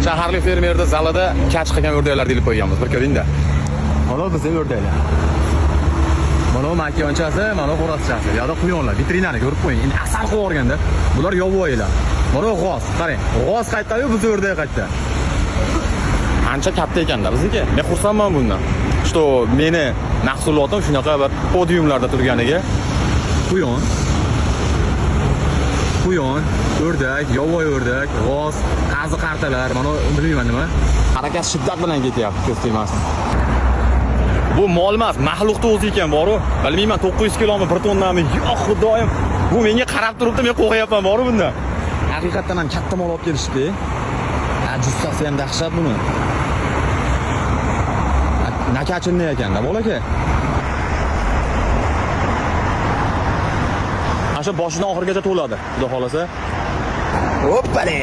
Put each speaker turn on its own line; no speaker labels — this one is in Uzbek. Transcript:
Shaharlik fermerda zalida kach qilgan o'rdaklar ilib qo'yganmiz. Bir ko'ring-da. Mana bizning o'rdaklar. Mana makiyonchasi, mana qo'rasichasi. Yo'da quyonlar, vitrinani ko'rib qo'ying. Endi asal qo'yib o'rganda. Bular yovvoyilar. Mana g'oz, qarang. G'oz qaytdi-yu, biz o'rdak qaytdi. Ancha katta ekanda bizniki. Men xursandman bundan. Что meni mahsulotim shunaqa bir podiumlarda turganiga. Quyon, o'rdak, yovvoyi o'rdak, g'oz, qazi qartalar, mana bilmayman nima. Harakat shiddat bilan ketyapti, ko'z tegmasin. Bu mol emas, mahluqni o'zi ekan boru. Bilmayman 900 kilomi, 1 tonnami? Yo'q, xudoyim. Bu menga qarab turibdi, men qo'rqyapman boru bundan. Haqiqatan ham katta mol olib kelishdi. Jussasi ham dahshat buni. Nakachinni ekanda, bolaka. Ana shu boshidan oxirigacha to'ladi, xudo xolasa. Hoppale.